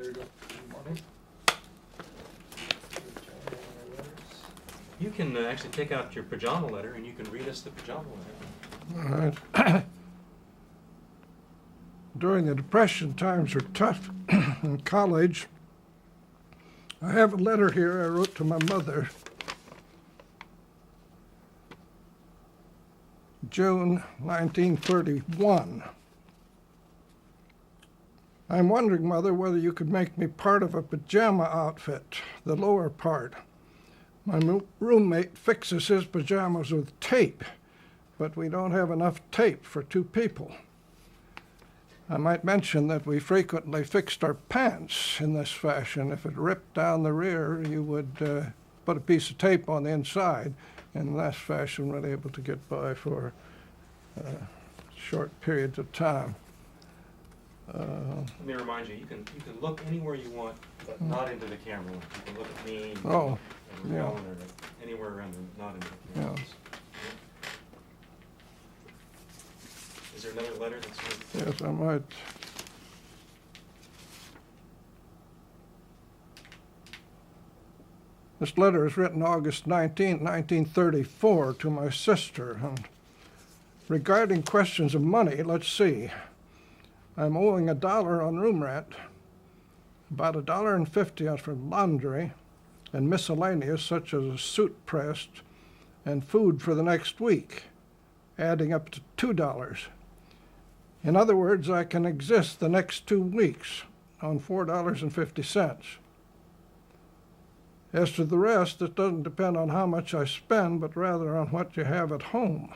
There you go. Good morning. You can actually take out your pajama letter and you can read us the pajama letter. All right. During the Depression, times were tough in college. I have a letter here I wrote to my mother, June 1931. I'm wondering, Mother, whether you could make me part of a pajama outfit, the lower part. My roommate fixes his pajamas with tape, but we don't have enough tape for 2 people. I might mention that we frequently fixed our pants in this fashion. If it ripped down the rear, you would put a piece of tape on the inside. In this fashion, we're able to get by for short periods of time. Let me remind you, you can look anywhere you want, but not into the camera. You can look at me, Oh, or yeah. Ellen, or anywhere around, not into the camera. Yeah. Is there another letter that's? Yes, I might. This letter is written August 19, 1934, to my sister. And regarding questions of money, let's see. I'm owing $1 on room rent, about $1.50 for laundry, and miscellaneous such as a suit pressed and food for the next week, adding up to $2. In other words, I can exist the next 2 weeks on $4.50. As to the rest, it doesn't depend on how much I spend, but rather on what you have at home.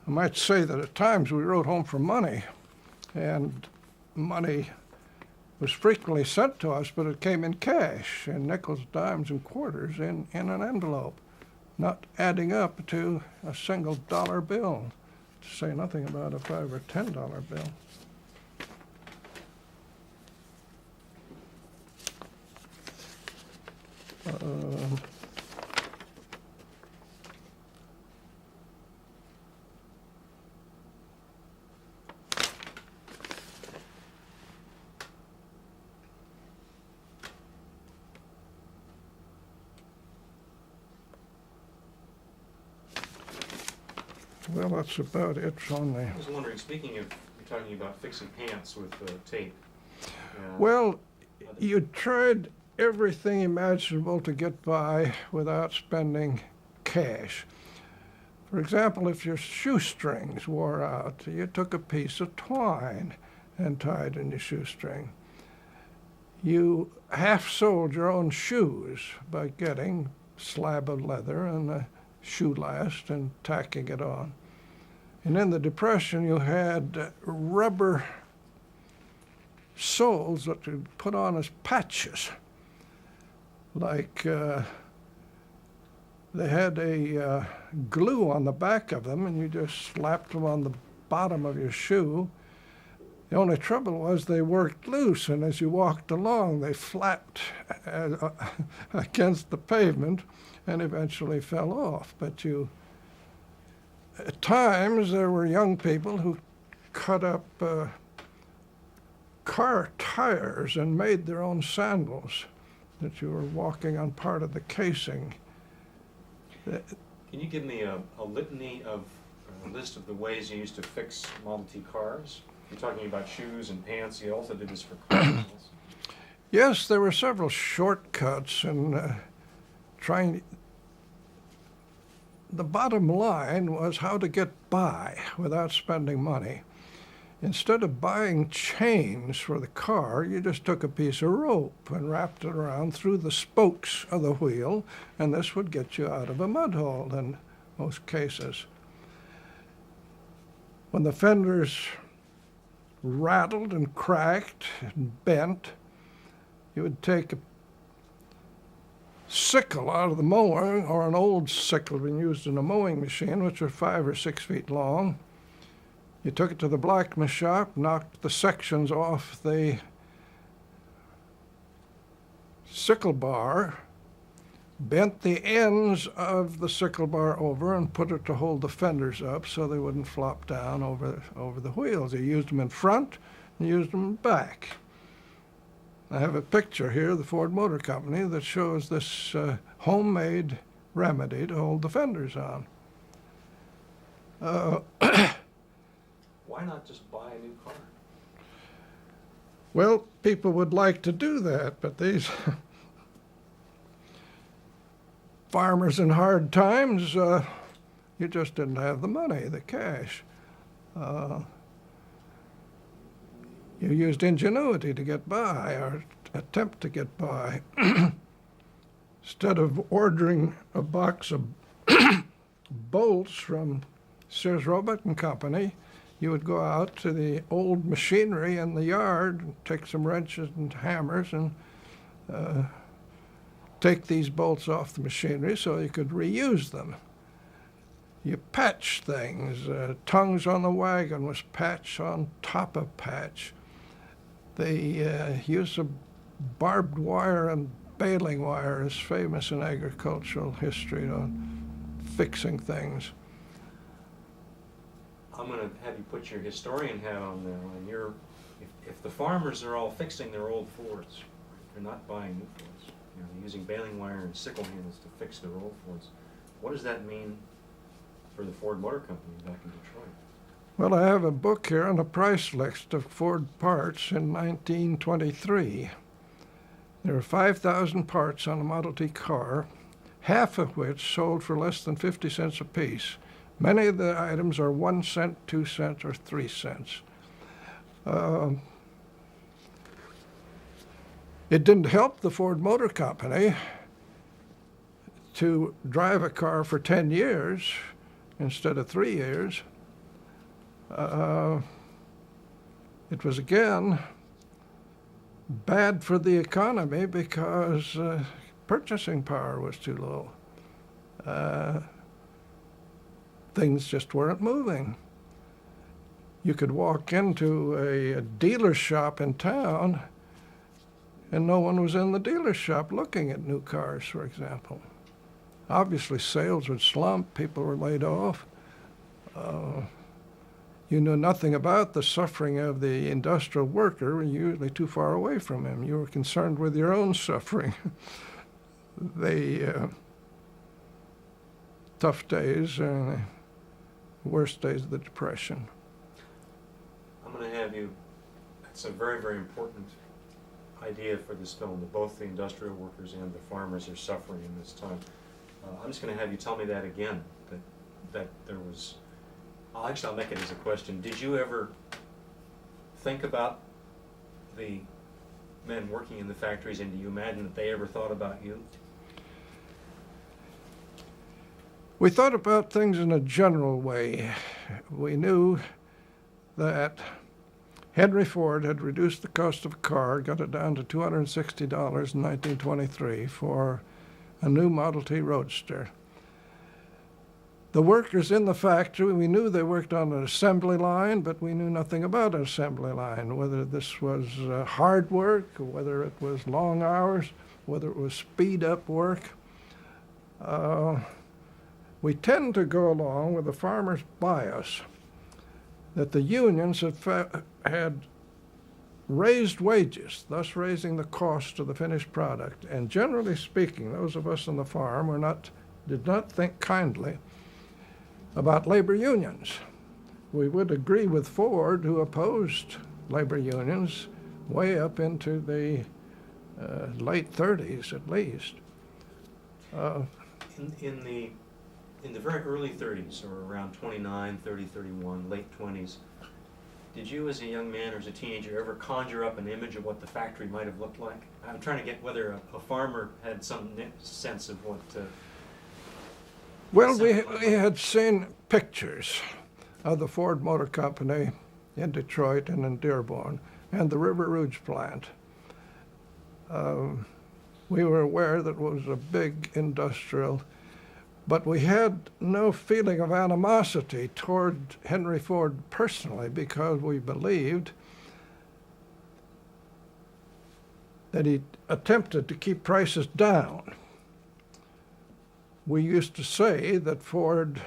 I might say that at times we wrote home for money, and money was frequently sent to us, but it came in cash, in nickels, dimes, and quarters in an envelope, not adding up to a single dollar bill, to say nothing about a $5 or $10 bill. Well, that's about it on the... I was wondering, speaking of, you're talking about fixing pants with tape. Well, you tried everything imaginable to get by without spending cash. For example, if your shoestrings wore out, you took a piece of twine and tied in your shoestring. You half-soled your own shoes by getting a slab of leather and a shoe last and tacking it on. And in the Depression, you had rubber soles that you put on as patches. Like they had a glue on the back of them, and you just slapped them on the bottom of your shoe. The only trouble was they worked loose, and as you walked along, they flapped against the pavement and eventually fell off. But at times, there were young people who cut up car tires and made their own sandals that you were walking on part of the casing. Can you give me a litany of a list of the ways you used to fix Model T cars? You're talking about shoes and pants. You also did this for cars. Yes, there were several shortcuts in trying. The bottom line was how to get by without spending money. Instead of buying chains for the car, you just took a piece of rope and wrapped it around through the spokes of the wheel, and this would get you out of a mud hole in most cases. When the fenders rattled and cracked and bent, you would take a sickle out of the mower, or an old sickle being used in a mowing machine, which were 5 or 6 feet long. You took it to the blacksmith shop, knocked the sections off the sickle bar, bent the ends of the sickle bar over and put it to hold the fenders up so they wouldn't flop down over the wheels. You used them in front and used them back. I have a picture here of the Ford Motor Company that shows this homemade remedy to hold the fenders on. Why not just buy a new car? Well, people would like to do that, but these farmers in hard times, you just didn't have the money, the cash. You used ingenuity to get by, or attempt to get by. Instead of ordering a box of bolts from Sears Roebuck and Company, you would go out to the old machinery in the yard and take some wrenches and hammers and take these bolts off the machinery so you could reuse them. You patch things. Tongues on the wagon was patch on top of patch. The use of barbed wire and baling wire is famous in agricultural history on fixing things. I'm going to have you put your historian hat on now, and if the farmers are all fixing their old Fords, they're not buying new Fords. You know, they're using baling wire and sickle handles to fix their old Fords. What does that mean for the Ford Motor Company back in Detroit? Well, I have a book here on a price list of Ford parts in 1923. There are 5,000 parts on a Model T car, half of which sold for less than 50 cents apiece. Many of the items are 1 cent, 2 cents, or 3 cents. It didn't help the Ford Motor Company to drive a car for 10 years instead of 3 years. It was, again, bad for the economy because purchasing power was too low. Things just weren't moving. You could walk into a dealer shop in town and no one was in the dealer shop looking at new cars, for example. Obviously, sales would slump, people were laid off. You knew nothing about the suffering of the industrial worker. You're usually too far away from him. You were concerned with your own suffering. The tough days and the worst days of the Depression. I'm going to have you, it's a very, very important idea for this film, that both the industrial workers and the farmers are suffering in this time. I'm just going to have you tell me that again, that there was, I'll make it as a question. Did you ever think about the men working in the factories, and do you imagine that they ever thought about you? We thought about things in a general way. We knew that Henry Ford had reduced the cost of a car, got it down to $260 in 1923 for a new Model T Roadster. The workers in the factory, we knew they worked on an assembly line, but we knew nothing about an assembly line, whether this was hard work, or whether it was long hours, whether it was speed-up work. We tend to go along with the farmers' bias that the unions had raised wages, thus raising the cost of the finished product. And generally speaking, those of us on the farm did not think kindly about labor unions. We would agree with Ford, who opposed labor unions way up into the late 30s at least. In the very early 30s, or around 29, 30, 31, late 20s, did you as a young man or as a teenager ever conjure up an image of what the factory might have looked like? I'm trying to get whether a farmer had some sense of what... Well, we had seen pictures of the Ford Motor Company in Detroit and in Dearborn and the River Rouge plant. We were aware that it was a big industrial, but we had no feeling of animosity toward Henry Ford personally, because we believed that he attempted to keep prices down. We used to say that Ford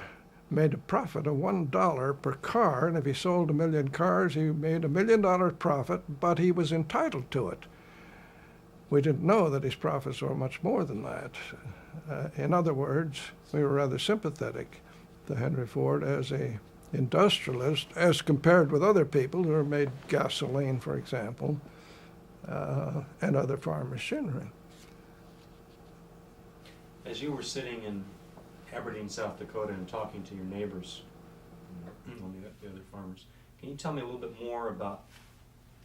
made a profit of $1 per car, and if he sold 1 million cars, he made $1 million profit, but he was entitled to it. We didn't know that his profits were much more than that. In other words, we were rather sympathetic to Henry Ford as a industrialist as compared with other people who made gasoline, for example, and other farm machinery. As you were sitting in Aberdeen, South Dakota, and talking to your neighbors, the other farmers, can you tell me a little bit more about,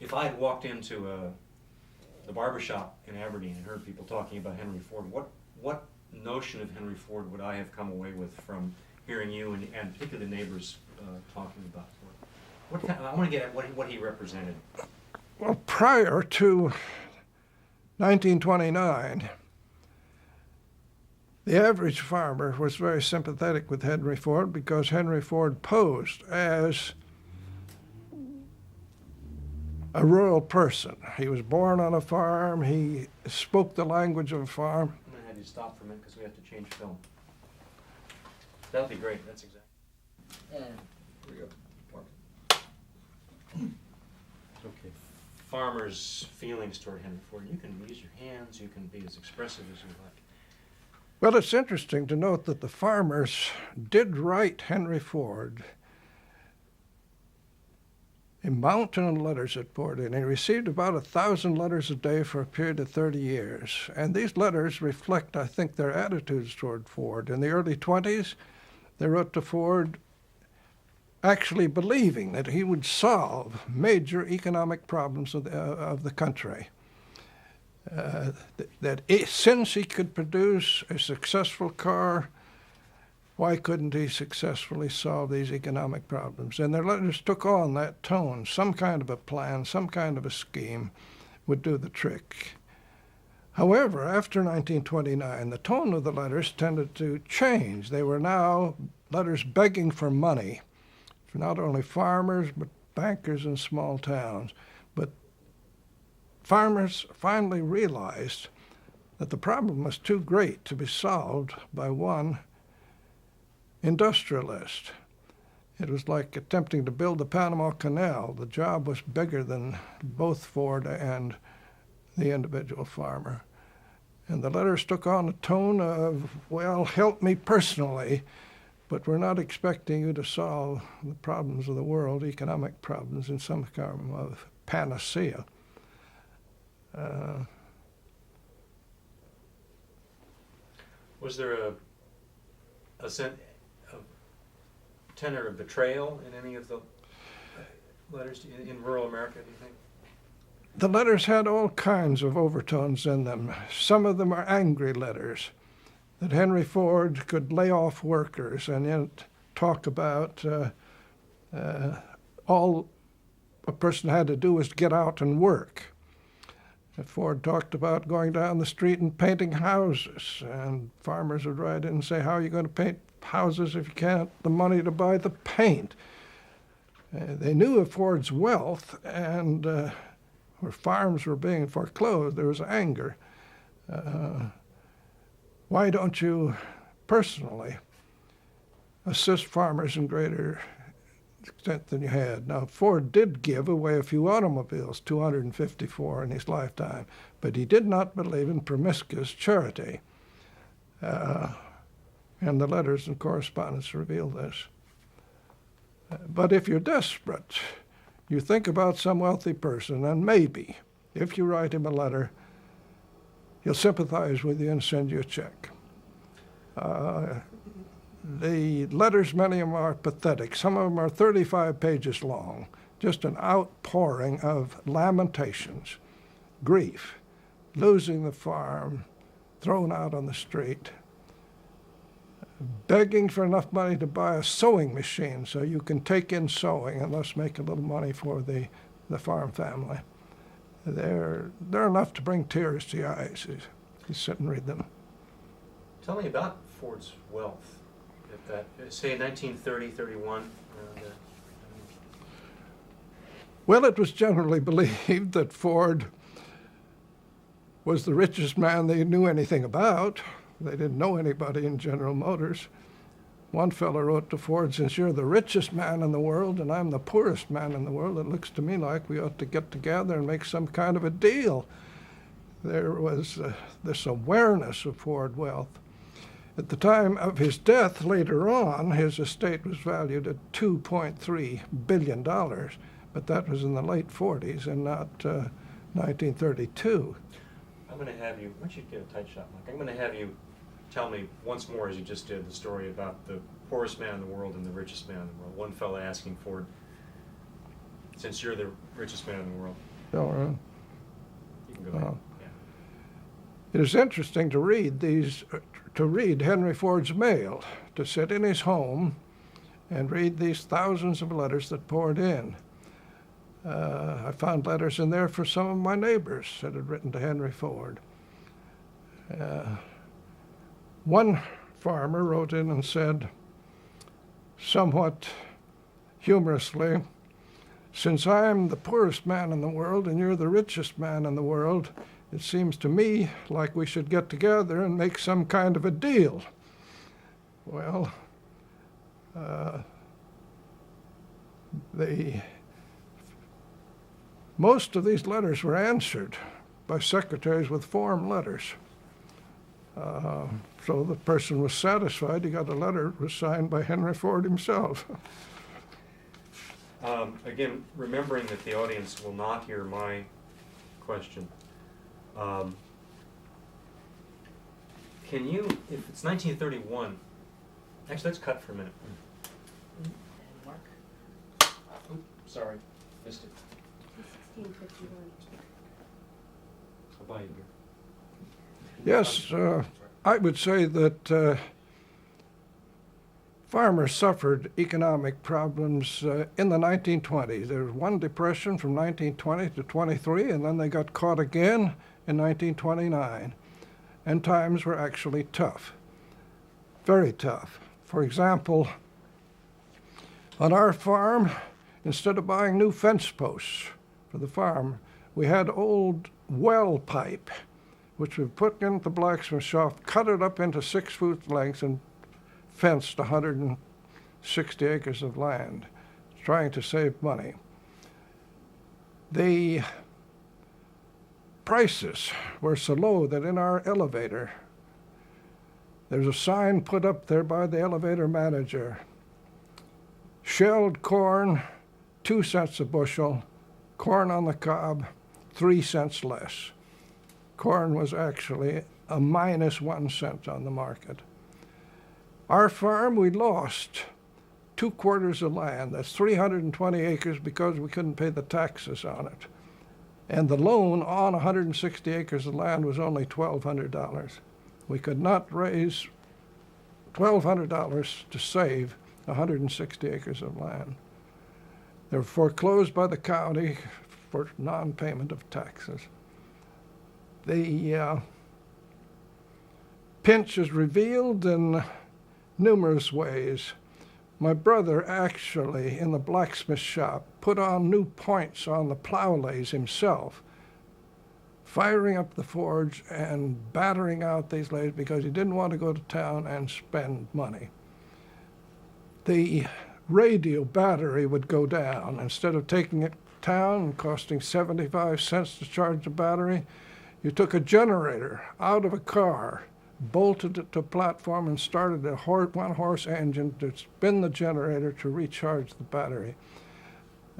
if I had walked into the barber shop in Aberdeen and heard people talking about Henry Ford, what notion of Henry Ford would I have come away with from hearing you and particularly the neighbors talking about Ford? I want to get at what he represented. Well, prior to 1929, the average farmer was very sympathetic with Henry Ford because Henry Ford posed as a rural person. He was born on a farm. He spoke the language of a farm. I'm going to have you stop for a minute because we have to change film. That would be great. That's exactly. And here we go. Okay. Farmers' feelings toward Henry Ford. You can use your hands. You can be as expressive as you like. Well, it's interesting to note that the farmers did write Henry Ford a mountain of letters at Ford, and he received about 1,000 letters a day for a period of 30 years. And these letters reflect, I think, their attitudes toward Ford. In the early 20s, they wrote to Ford actually believing that he would solve major economic problems of the country. Since he could produce a successful car, why couldn't he successfully solve these economic problems? And their letters took on that tone. Some kind of a plan, some kind of a scheme would do the trick. However, after 1929, the tone of the letters tended to change. They were now letters begging for money for not only farmers, but bankers in small towns. But farmers finally realized that the problem was too great to be solved by one industrialist. It was like attempting to build the Panama Canal. The job was bigger than both Ford and the individual farmer. And the letters took on a tone of, well, help me personally, but we're not expecting you to solve the problems of the world, economic problems, in some kind of panacea. Was there a tenor of betrayal in any of the letters in rural America, do you think? The letters had all kinds of overtones in them. Some of them are angry letters, that Henry Ford could lay off workers and yet talk about all a person had to do was get out and work. Ford talked about going down the street and painting houses, and farmers would write in and say, how are you going to paint houses if you can't the money to buy the paint? They knew of Ford's wealth, and where farms were being foreclosed, there was anger. Why don't you personally assist farmers in greater extent than you had? Now, Ford did give away a few automobiles, 254 in his lifetime, but he did not believe in promiscuous charity. And the letters and correspondence reveal this. But if you're desperate, you think about some wealthy person, and maybe, if you write him a letter, he'll sympathize with you and send you a check. The letters, many of them are pathetic. Some of them are 35 pages long, just an outpouring of lamentations, grief, losing the farm, thrown out on the street, begging for enough money to buy a sewing machine so you can take in sewing and thus make a little money for the farm family. They're enough to bring tears to your eyes. You sit and read them. Tell me about Ford's wealth at that, say, 1930, 31. Well, it was generally believed that Ford was the richest man they knew anything about. They didn't know anybody in General Motors. One fellow wrote to Ford, "Since you're the richest man in the world and I'm the poorest man in the world, it looks to me like we ought to get together and make some kind of a deal." There was this awareness of Ford wealth. At the time of his death later on, his estate was valued at $2.3 billion, but that was in the late 40s and not 1932. I'm going to have you, why don't you get a tight shot, Mike? I'm going to have you tell me once more, as you just did, the story about the poorest man in the world and the richest man in the world. One fellow asking Ford, "Since you're the richest man in the world." You can go ahead. It is interesting to read Henry Ford's mail, to sit in his home and read these thousands of letters that poured in. I found letters in there for some of my neighbors that had written to Henry Ford. One farmer wrote in and said, somewhat humorously, "Since I'm the poorest man in the world and you're the richest man in the world, it seems to me like we should get together and make some kind of a deal." Well, most of these letters were answered by secretaries with form letters. So the person was satisfied. He got a letter that was signed by Henry Ford himself. Again, remembering that the audience will not hear my question. Can you, if it's 1931, actually let's cut for a minute. And Mark? Oops, sorry, missed it. 1651. I'll buy you beer. Yes, I would say that farmers suffered economic problems in the 1920s. There was one depression from 1920 to 23, and then they got caught again in 1929. And times were actually tough, very tough. For example, on our farm, instead of buying new fence posts for the farm, we had old well pipe, which we put in the blacksmith shop, cut it up into 6 foot lengths, and fenced 160 acres of land, trying to save money. The prices were so low that in our elevator, there's a sign put up there by the elevator manager: shelled corn, 2 cents a bushel; corn on the cob, 3 cents less. Corn was actually a minus 1 cent on the market. Our farm, we lost 2/4 of land. That's 320 acres because we couldn't pay the taxes on it. And the loan on 160 acres of land was only $1,200. We could not raise $1,200 to save 160 acres of land. They were foreclosed by the county for non-payment of taxes. The pinch is revealed in numerous ways. My brother actually, in the blacksmith shop, put on new points on the plow lathes himself, firing up the forge and battering out these lathes because he didn't want to go to town and spend money. The radio battery would go down. Instead of taking it to town and costing 75 cents to charge the battery, you took a generator out of a car, bolted it to a platform, and started a one-horse engine to spin the generator to recharge the battery.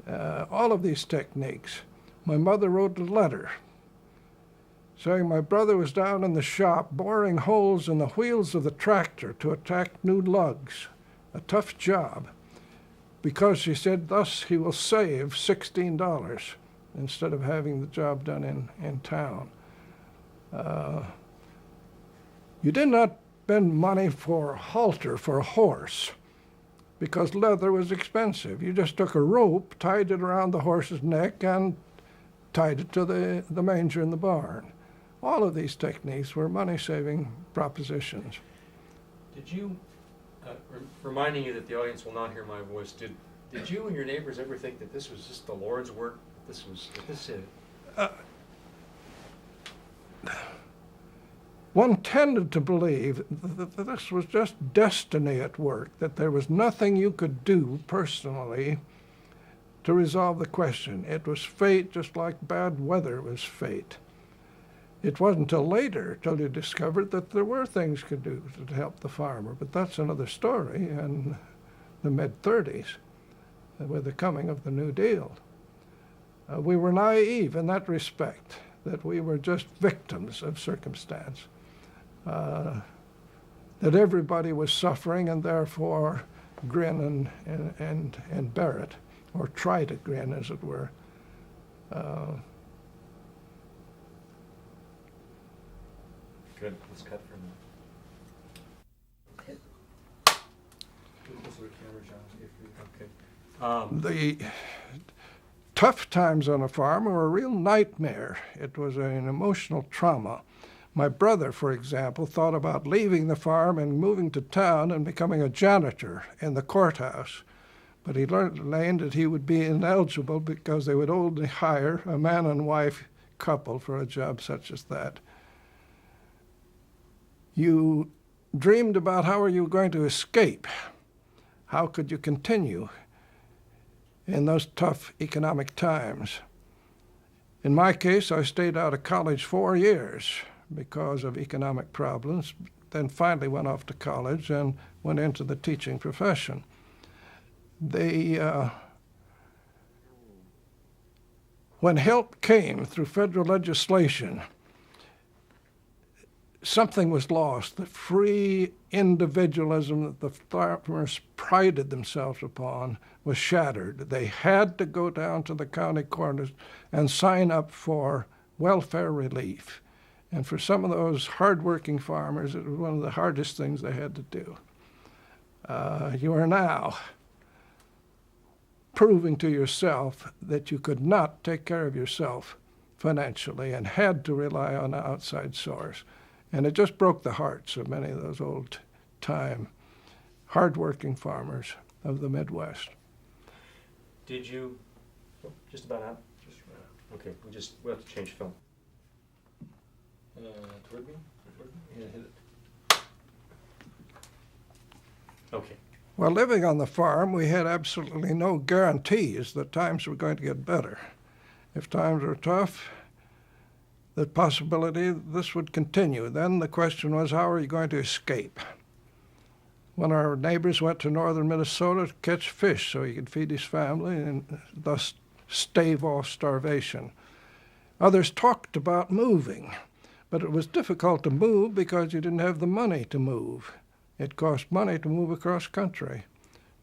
All of these techniques. My mother wrote a letter saying my brother was down in the shop boring holes in the wheels of the tractor to attack new lugs, a tough job, because she said thus he will save $16 instead of having the job done in town. You did not spend money for a halter for a horse because leather was expensive. You just took a rope, tied it around the horse's neck, and tied it to the manger in the barn. All of these techniques were money-saving propositions. Did you, reminding you that the audience will not hear my voice, did you and your neighbors ever think that this was just the Lord's work? one tended to believe that this was just destiny at work, that there was nothing you could do personally to resolve the question. It was fate, just like bad weather was fate. It wasn't until later, till you discovered that there were things you could do to help the farmer, but that's another story in the mid-30s with the coming of the New Deal. We were naive in that respect, that we were just victims of circumstance, that everybody was suffering and therefore grin and bear it, or try to grin, as it were. Good, let's cut from The tough times on a farm were a real nightmare. It was an emotional trauma. My brother, for example, thought about leaving the farm and moving to town and becoming a janitor in the courthouse. But he learned that he would be ineligible because they would only hire a man and wife couple for a job such as that. You dreamed about how are you going to escape? How could you continue in those tough economic times? In my case, I stayed out of college 4 years because of economic problems, then finally went off to college and went into the teaching profession. When help came through federal legislation, something was lost. The free individualism that the farmers prided themselves upon was shattered. They had to go down to the county corners and sign up for welfare relief. And for some of those hardworking farmers, it was one of the hardest things they had to do. You are now proving to yourself that you could not take care of yourself financially and had to rely on an outside source. And it just broke the hearts of many of those old-time, hard-working farmers of the Midwest. Did you, just about out? Okay, we'll have to change film. Toward me? Yeah, hit it. Okay. While living on the farm, we had absolutely no guarantees that times were going to get better. If times were tough, the possibility this would continue. Then the question was, how are you going to escape? One of our neighbors went to northern Minnesota to catch fish so he could feed his family and thus stave off starvation. Others talked about moving, but it was difficult to move because you didn't have the money to move. It cost money to move across country.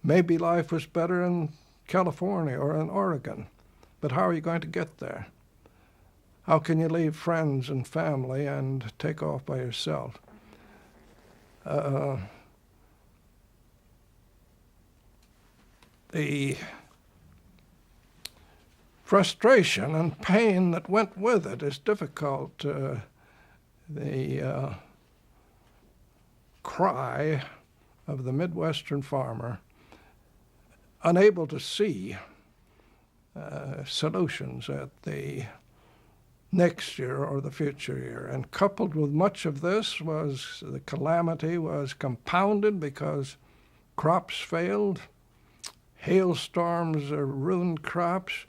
Maybe life was better in California or in Oregon, but how are you going to get there? How can you leave friends and family and take off by yourself? The frustration and pain that went with it is difficult. The cry of the Midwestern farmer, unable to see solutions at the next year or the future year. And coupled with much of this was the calamity was compounded because crops failed, hailstorms ruined crops,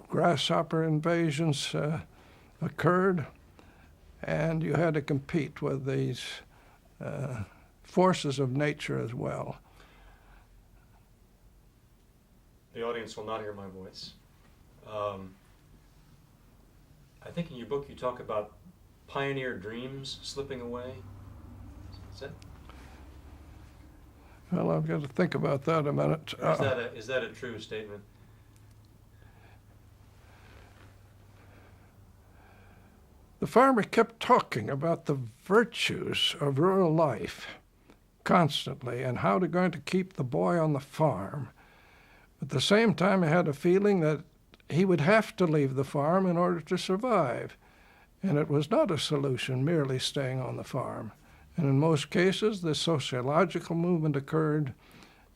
grasshopper invasions occurred, and you had to compete with these forces of nature as well. The audience will not hear my voice. I think in your book you talk about pioneer dreams slipping away. Is that? Well, I've got to think about that a minute. Is that a true statement? The farmer kept talking about the virtues of rural life constantly and how they're going to keep the boy on the farm. At the same time, I had a feeling that he would have to leave the farm in order to survive. And it was not a solution merely staying on the farm. And in most cases, the sociological movement occurred,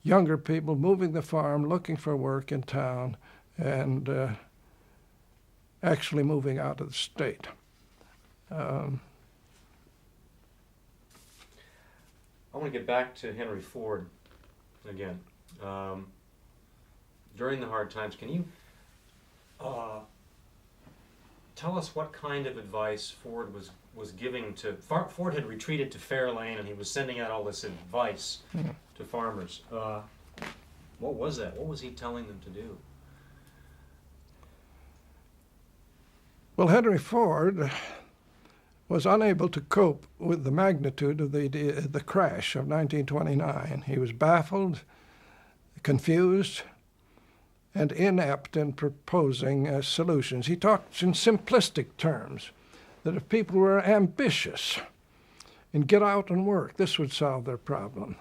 younger people moving the farm, looking for work in town, and actually moving out of the state. I want to get back to Henry Ford again. During the hard times, can you tell us what kind of advice Ford was giving to... Ford had retreated to Fairlane, and he was sending out all this advice to farmers. What was that? What was he telling them to do? Well, Henry Ford was unable to cope with the magnitude of the crash of 1929. He was baffled, confused, and inept in proposing solutions. He talked in simplistic terms, that if people were ambitious and get out and work, this would solve their problem.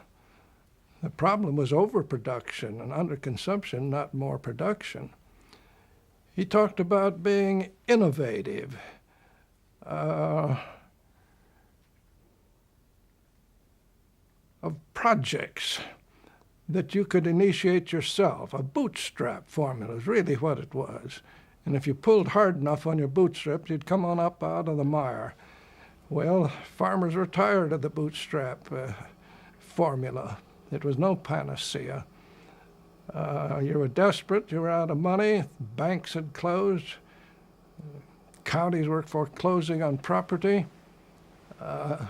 The problem was overproduction and underconsumption, not more production. He talked about being innovative, of projects that you could initiate yourself. A bootstrap formula is really what it was. And if you pulled hard enough on your bootstraps, you'd come on up out of the mire. Well, farmers were tired of the bootstrap formula. It was no panacea. You were desperate, you were out of money, banks had closed, counties were foreclosing on property. Your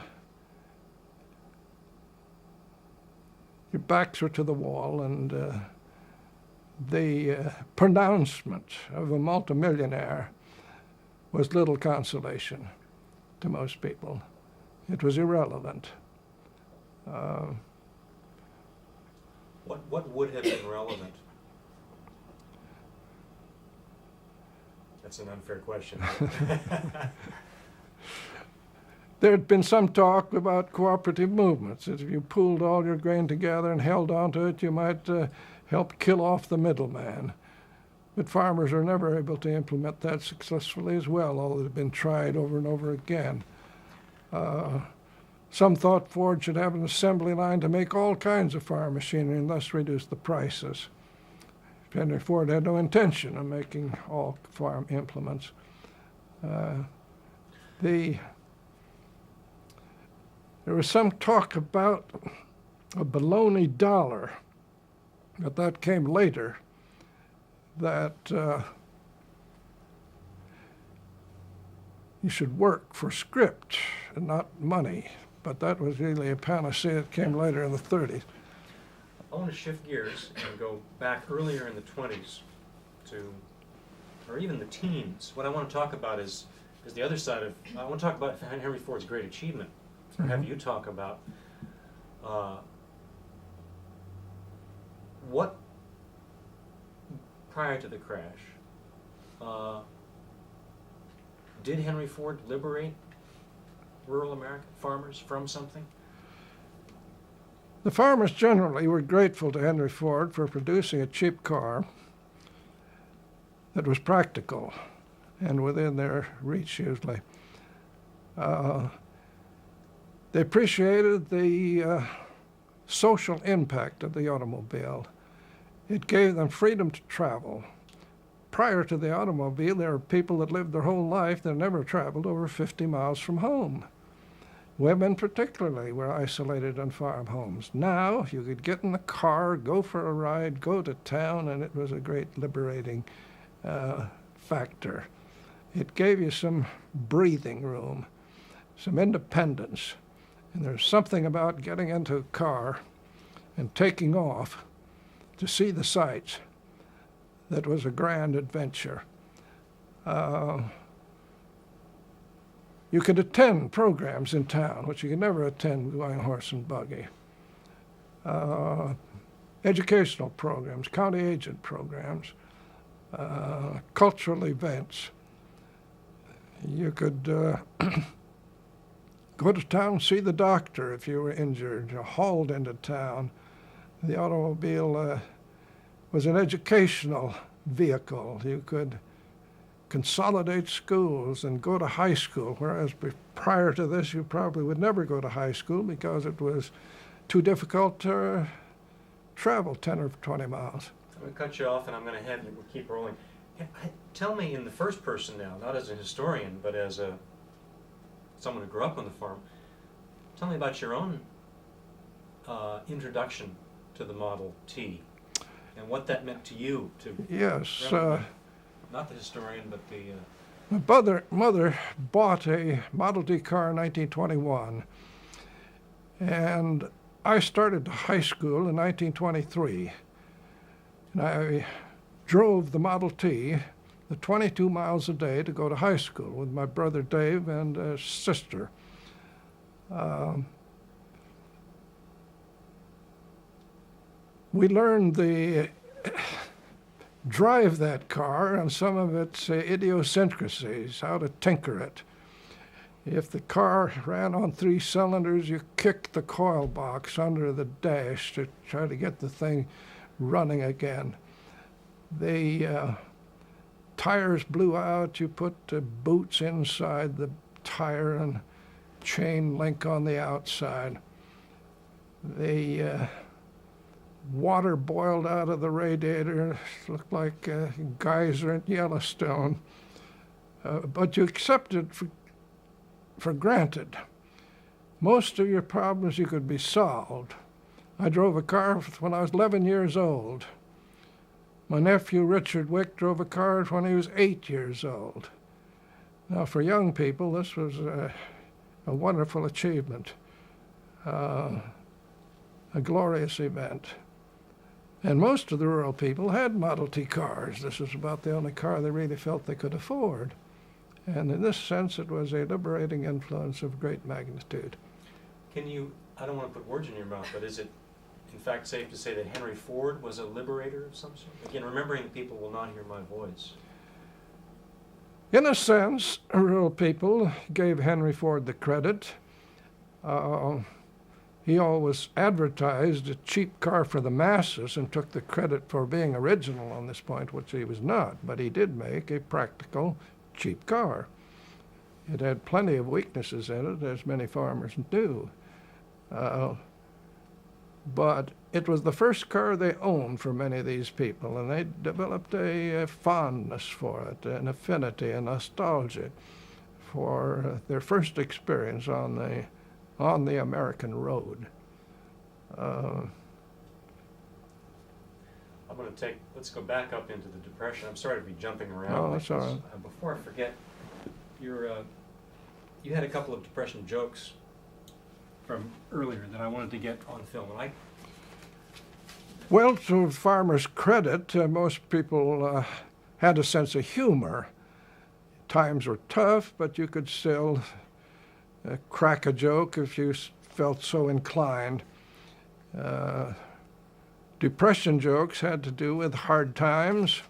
backs were to the wall, and the pronouncement of a multimillionaire was little consolation to most people. It was irrelevant. What would have been relevant? That's an unfair question. There had been some talk about cooperative movements, that if you pooled all your grain together and held onto it, you might help kill off the middleman. But farmers are never able to implement that successfully as well, although it had been tried over and over again. Some thought Ford should have an assembly line to make all kinds of farm machinery and thus reduce the prices. Henry Ford had no intention of making all farm implements. There was some talk about a baloney dollar, but that came later, that you should work for script and not money. But that was really a panacea. It came later in the 30s. I want to shift gears and go back earlier in the 20s to, or even the teens. What I want to talk about is the other side of, I want to talk about Henry Ford's great achievement, or have you talk about what, prior to the crash, did Henry Ford liberate rural American farmers from something? The farmers generally were grateful to Henry Ford for producing a cheap car that was practical and within their reach usually. They appreciated the social impact of the automobile. It gave them freedom to travel. Prior to the automobile, there were people that lived their whole life that never traveled over 50 miles from home. Women particularly were isolated in farm homes. Now you could get in the car, go for a ride, go to town, and it was a great liberating factor. It gave you some breathing room, some independence. And there's something about getting into a car and taking off to see the sights that was a grand adventure. You could attend programs in town, which you could never attend going horse and buggy. Educational programs, county agent programs, cultural events. You could go to town, see the doctor if you were injured, hauled into town. The automobile was an educational vehicle. You could consolidate schools and go to high school, whereas prior to this you probably would never go to high school because it was too difficult to travel 10 or 20 miles. I'm going to cut you off and I'm going to have you keep rolling. Tell me in the first person now, not as a historian, but as someone who grew up on the farm, tell me about your own introduction to the Model T and what that meant to you, to Yes. not the historian, but the My mother bought a Model T car in 1921, and I started to high school in 1923. And I drove the Model T the 22 miles a day to go to high school with my brother Dave and a sister. We learned the drive that car and some of its idiosyncrasies, how to tinker it. If the car ran on 3 cylinders, you kicked the coil box under the dash to try to get the thing running again. The tires blew out, you put boots inside the tire and chain link on the outside. The water boiled out of the radiator, it looked like a geyser in Yellowstone. But you accepted for granted. Most of your problems you could be solved. I drove a car when I was 11 years old. My nephew Reynold Wik drove a car when he was 8 years old. Now for young people, this was a wonderful achievement, a glorious event. And most of the rural people had Model T cars. This was about the only car they really felt they could afford. And in this sense, it was a liberating influence of great magnitude. Can you, I don't want to put words in your mouth, but is it in fact safe to say that Henry Ford was a liberator of some sort? Again, remembering that people will not hear my voice. In a sense, rural people gave Henry Ford the credit. He always advertised a cheap car for the masses and took the credit for being original on this point, which he was not. But he did make a practical, cheap car. It had plenty of weaknesses in it, as many farmers do. But it was the first car they owned for many of these people, and they developed a fondness for it, an affinity, a nostalgia for their first experience on the American road. I'm going to let's go back up into the Depression. I'm sorry to be jumping around. Oh, like that's all this. right. Before I forget, you had a couple of Depression jokes from earlier that I wanted to get on film. And Well, to farmers' credit, most people had a sense of humor. Times were tough, but you could still crack a joke if you felt so inclined. Depression jokes had to do with hard times.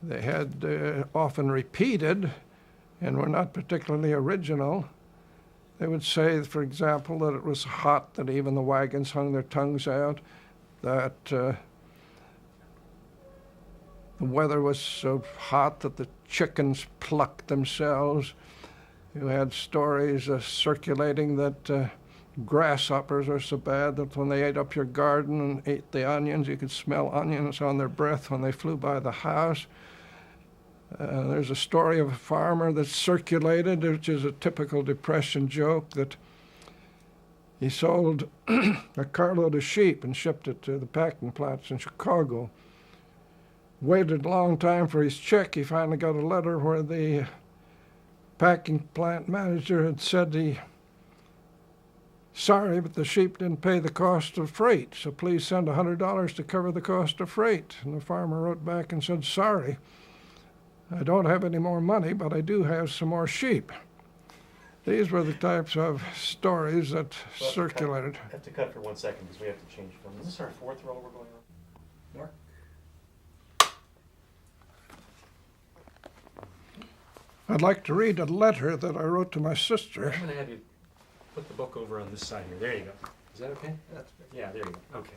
They had often repeated and were not particularly original. They would say, for example, that it was hot, that even the wagons hung their tongues out, that the weather was so hot that the chickens plucked themselves. You had stories circulating that grasshoppers are so bad that when they ate up your garden and ate the onions, you could smell onions on their breath when they flew by the house. There's a story of a farmer that circulated, which is a typical Depression joke, that he sold a carload of sheep and shipped it to the packing plants in Chicago. Waited a long time for his check. He finally got a letter where the packing plant manager had said sorry, but the sheep didn't pay the cost of freight, so please send $100 to cover the cost of freight. And the farmer wrote back and said, sorry, I don't have any more money, but I do have some more sheep. These were the types of stories that circulated. I have to cut for 1 second because we have to change film. Is this our 4th roll we're going on? Mark? I'd like to read a letter that I wrote to my sister. I'm going to have you put the book over on this side here. There you go. Is that okay? That's good. Yeah, there you go. Okay.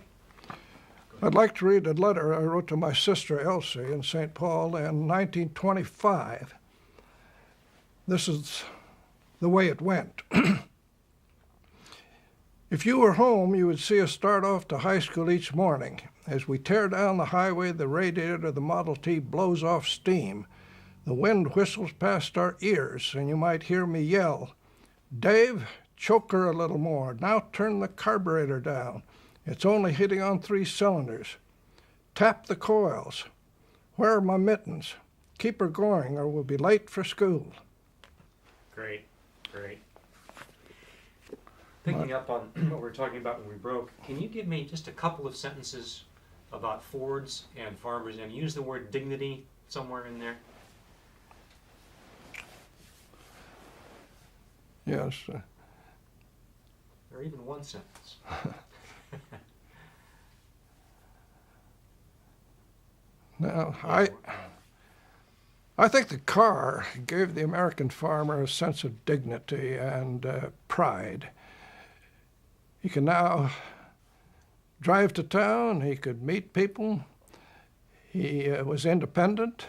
I'd like to read a letter I wrote to my sister Elsie in St. Paul in 1925. This is the way it went. If you were home, you would see us start off to high school each morning. As we tear down the highway, the radiator of the Model T blows off steam. The wind whistles past our ears, and you might hear me yell, Dave, choke her a little more. Now turn the carburetor down. It's only hitting on 3 cylinders. Tap the coils. Where are my mittens? Keep her going or we'll be late for school. Great, great. Picking up on what we were talking about when we broke, can you give me just a couple of sentences about Fords and farmers, and use the word dignity somewhere in there? Yes. Or even one sentence. Now, I think the car gave the American farmer a sense of dignity and pride. He can now drive to town, he could meet people, he was independent,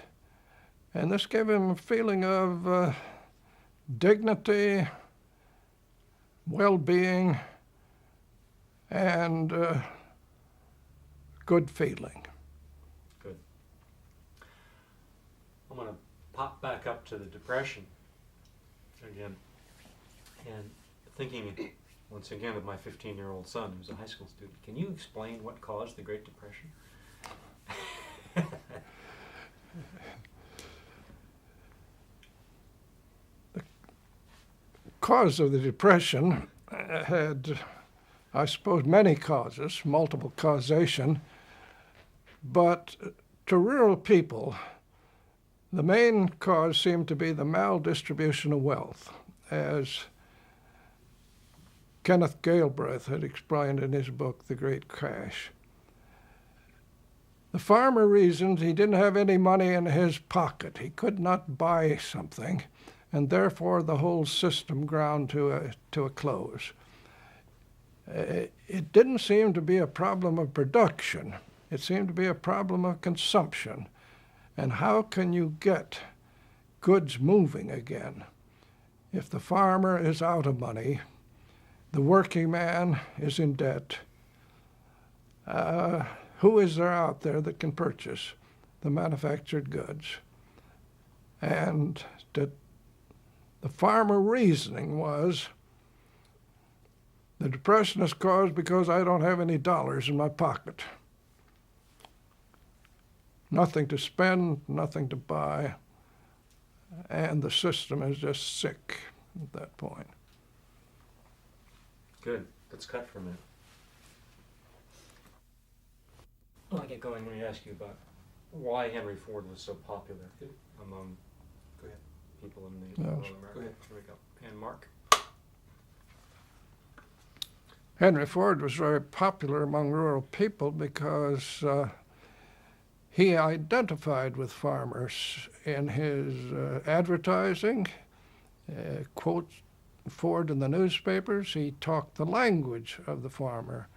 and this gave him a feeling of dignity, well-being, and good feeling. Good. I'm going to pop back up to the Depression again, and thinking once again of my 15-year-old son who's a high school student. Can you explain what caused the Great Depression? The cause of the Depression had, I suppose, many causes, multiple causation, but to rural people, the main cause seemed to be the maldistribution of wealth, as Kenneth Galbraith had explained in his book, The Great Crash. The farmer reasoned he didn't have any money in his pocket. He could not buy something, and therefore the whole system ground to a close. It didn't seem to be a problem of production. It seemed to be a problem of consumption. And how can you get goods moving again? If the farmer is out of money, the working man is in debt, who is there out there that can purchase the manufactured goods? And the farmer reasoning was, the Depression is caused because I don't have any dollars in my pocket. Nothing to spend, nothing to buy, and the system is just sick at that point. Good. Let's cut for a minute. I'll get going. Let me ask you about why Henry Ford was so popular among people in the rural America. Go ahead. Here we go. And Mark? Henry Ford was very popular among rural people because he identified with farmers in his advertising, quotes Ford in the newspapers. He talked the language of the farmer.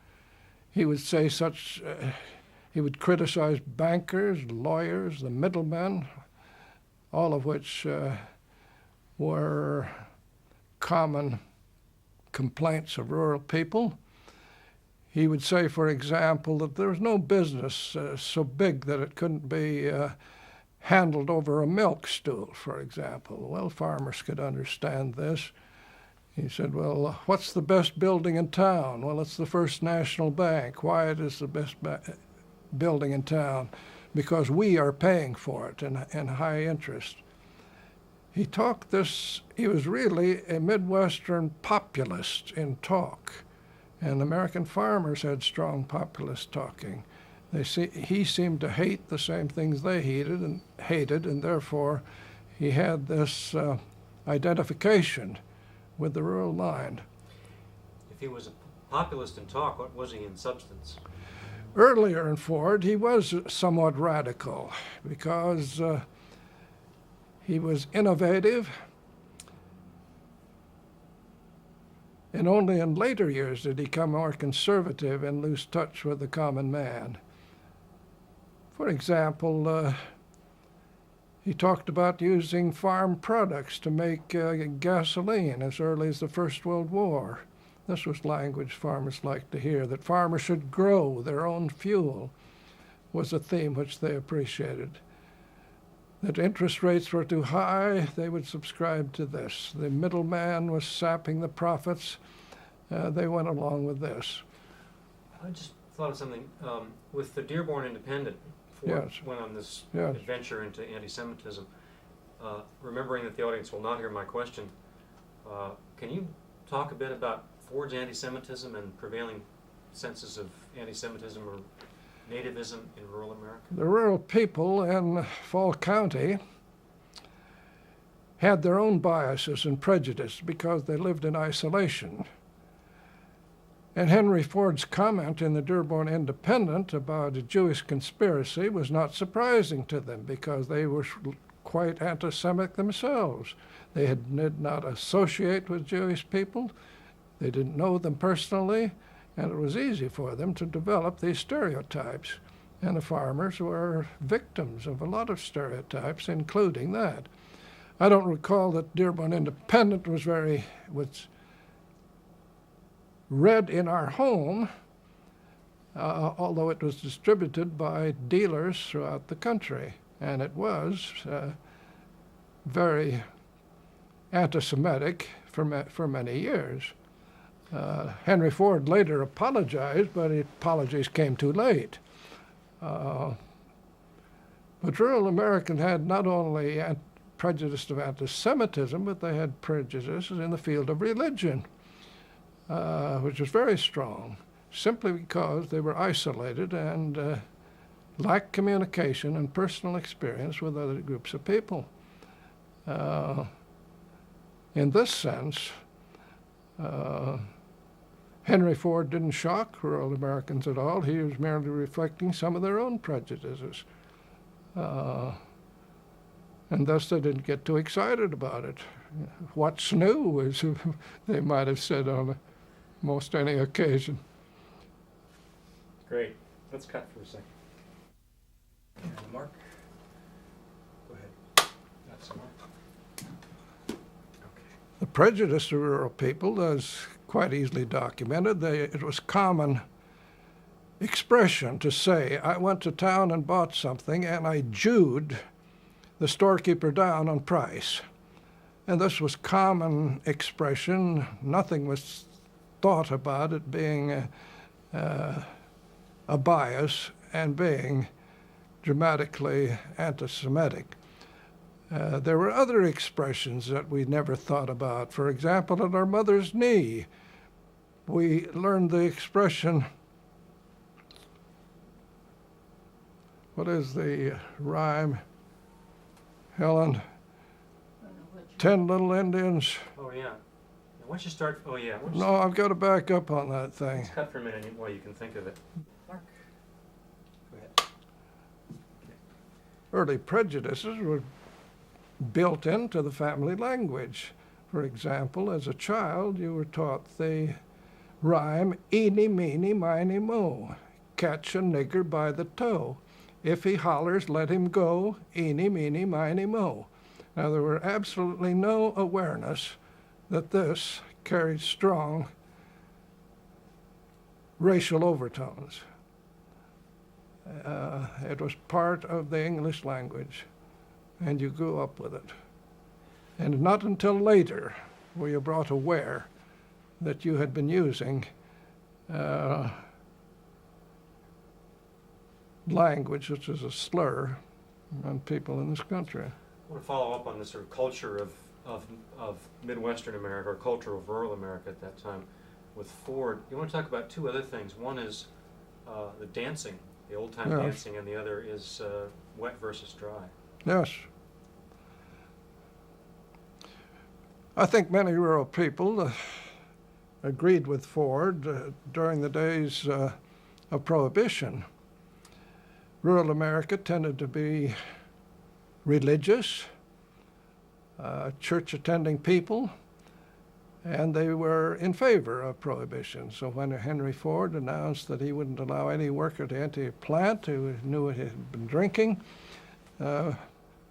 He would say he would criticize bankers, lawyers, the middlemen, all of which were common complaints of rural people. He would say, for example, that there was no business so big that it couldn't be handled over a milk stool, for example. Well, farmers could understand this. He said, well, what's the best building in town? Well, it's the First National Bank. Why it is the best building in town? Because we are paying for it in high interest. He talked this, he was really a Midwestern populist in talk. And American farmers had strong populist talking. He seemed to hate the same things they hated, and therefore he had this identification with the rural mind. If he was a populist in talk, what was he in substance? Earlier in Ford, he was somewhat radical because he was innovative, and only in later years did he become more conservative and lose touch with the common man. For example, he talked about using farm products to make gasoline as early as the First World War. This was language farmers liked to hear. That farmers should grow their own fuel was a theme which they appreciated. that interest rates were too high, they would subscribe to this. The middleman was sapping the profits. They went along with this. I just thought of something. With the Dearborn Independent, Ford Yes. went on this Yes. adventure into anti-Semitism. Remembering that the audience will not hear my question, can you talk a bit about Ford's anti-Semitism and prevailing senses of anti-Semitism or nativism in rural America? The rural people in Fall County had their own biases and prejudice because they lived in isolation. And Henry Ford's comment in the Dearborn Independent about a Jewish conspiracy was not surprising to them because they were quite anti-Semitic themselves. They did not associate with Jewish people. They didn't know them personally, and it was easy for them to develop these stereotypes. And the farmers were victims of a lot of stereotypes, including that. I don't recall that Dearborn Independent was read in our home, although it was distributed by dealers throughout the country. And it was very anti-Semitic for many years. Henry Ford later apologized, but the apologies came too late. But rural Americans had not only prejudice of anti-Semitism, but they had prejudices in the field of religion, which was very strong, simply because they were isolated and lacked communication and personal experience with other groups of people. In this sense, Henry Ford didn't shock rural Americans at all. He was merely reflecting some of their own prejudices. And thus they didn't get too excited about it. What's new, as they might have said on most any occasion. Great. Let's cut for a second. And Mark? Go ahead. That's Mark. Okay. The prejudice of rural people is quite easily documented. It was common expression to say, I went to town and bought something and I Jewed the storekeeper down on price. And this was common expression. Nothing was thought about it being a bias and being dramatically anti-Semitic. There were other expressions that we never thought about. For example, at our mother's knee, we learned the expression, what is the rhyme, Helen? 10 little Indians. Oh, yeah. Now, why don't you start? Oh, yeah. We'll just, No, I've got to back up on that thing. let's cut for a minute while you can think of it. Mark? Go ahead. Early prejudices were built into the family language. For example, as a child, you were taught the rhyme, eeny, meeny, miny, mo, catch a nigger by the toe. If he hollers, let him go, eeny, meeny, miny, mo. Now, there were absolutely no awareness that this carried strong racial overtones. It was part of the English language, and you grew up with it. And not until later were you brought aware that you had been using language which is a slur on people in this country. I want to follow up on this sort of culture of Midwestern America, or culture of rural America at that time with Ford. You want to talk about two other things. One is the dancing, the old-time Yes. dancing, and the other is wet versus dry. Yes. I think many rural people agreed with Ford during the days of Prohibition. Rural America tended to be religious, church-attending people, and they were in favor of Prohibition. So when Henry Ford announced that he wouldn't allow any worker to enter a plant who knew he had been drinking,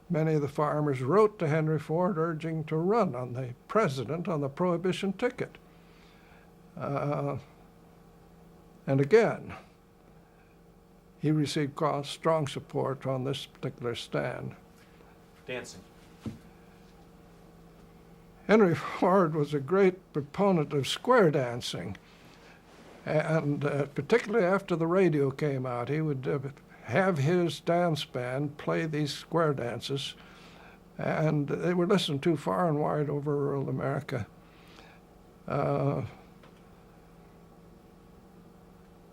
many of the farmers wrote to Henry Ford urging to run on the president on the Prohibition ticket. And again, he received strong support on this particular stand. dancing. Henry Ford was a great proponent of square dancing, and particularly after the radio came out, he would have his dance band play these square dances, and they were listened to far and wide over rural America. To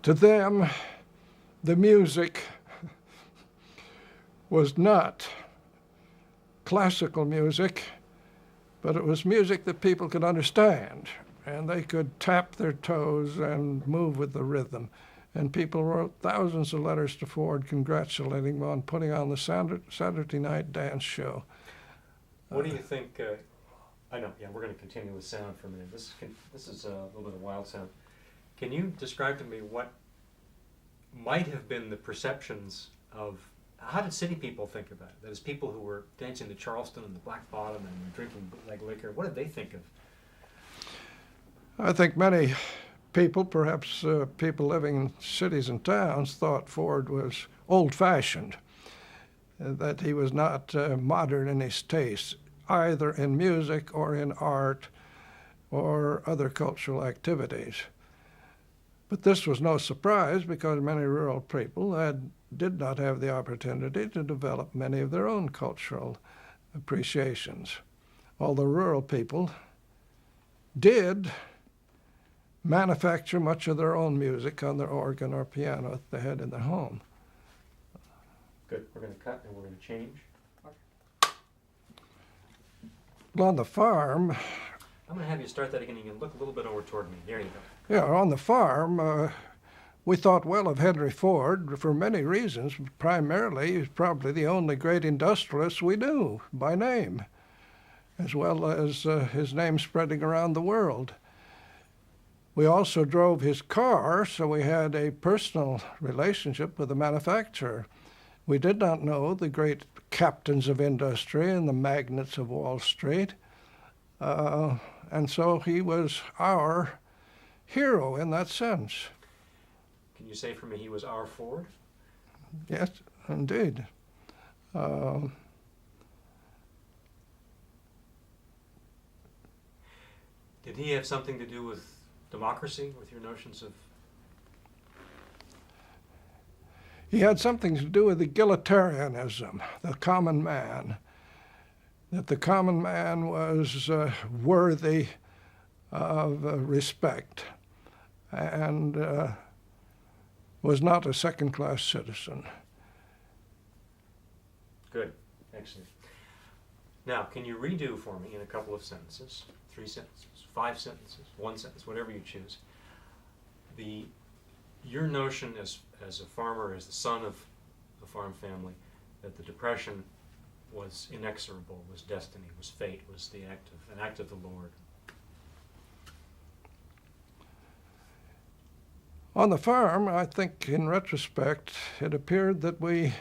them, the music was not classical music, but it was music that people could understand, and they could tap their toes and move with the rhythm. And people wrote thousands of letters to Ford congratulating him on putting on the Saturday night dance show. What do you think? I know. Yeah, we're going to continue with sound for a minute. This is a little bit of wild sound. Can you describe to me what might have been the perceptions of how did city people think about it? That is, people who were dancing the Charleston and the Black Bottom and drinking bootleg liquor. What did they think of? I think many people, perhaps people living in cities and towns, thought Ford was old-fashioned, that he was not modern in his tastes, either in music or in art or other cultural activities. But this was no surprise because many rural people did not have the opportunity to develop many of their own cultural appreciations. Although rural people did manufacture much of their own music on their organ or piano that they had in their home. Good. We're going to cut and we're going to change. Well, on the farm, I'm going to have you start that again. You can look a little bit over toward me. There you go. yeah, on the farm, we thought well of Henry Ford for many reasons. Primarily, he was probably the only great industrialist we knew by name, as well as his name spreading around the world. We also drove his car, so we had a personal relationship with the manufacturer. We did not know the great captains of industry and the magnates of Wall Street, and so he was our hero in that sense. Can you say for me he was our Ford? Yes, indeed. Did he have something to do with democracy, with your notions of... He had something to do with egalitarianism, the common man, that the common man was worthy of respect and was not a second-class citizen. Good. Excellent. Now, can you redo for me in a couple of sentences, 3 sentences, 5 sentences, 1 sentence, whatever you choose, your notion as a farmer, as the son of a farm family, that the Depression was inexorable, was destiny, was fate, was an act of the Lord? On the farm, I think in retrospect, it appeared that we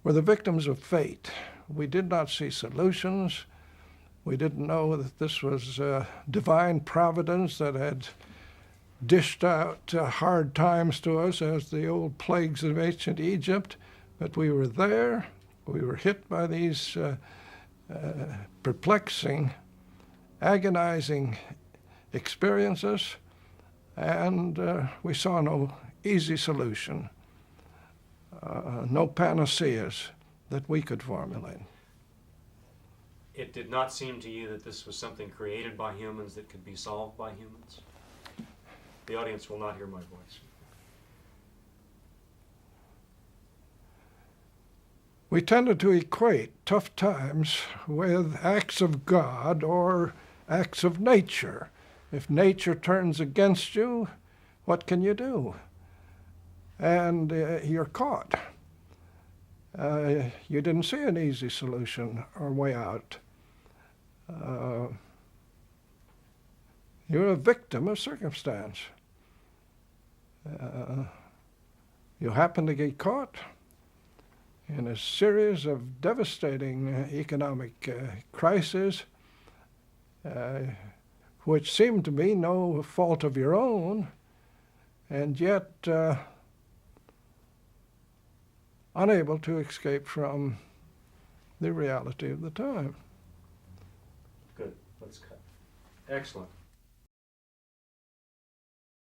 were the victims of fate. We did not see solutions. We didn't know that this was divine providence that had dished out hard times to us as the old plagues of ancient Egypt, but we were there. We were hit by these perplexing, agonizing experiences, and we saw no easy solution, no panaceas that we could formulate. It did not seem to you that this was something created by humans that could be solved by humans? The audience will not hear my voice. We tended to equate tough times with acts of God or acts of nature. If nature turns against you, what can you do? And you're caught. You didn't see an easy solution or way out. You're a victim of circumstance. You happen to get caught in a series of devastating economic crises, which seem to be no fault of your own, and yet unable to escape from the reality of the time. Good, let's cut. Excellent.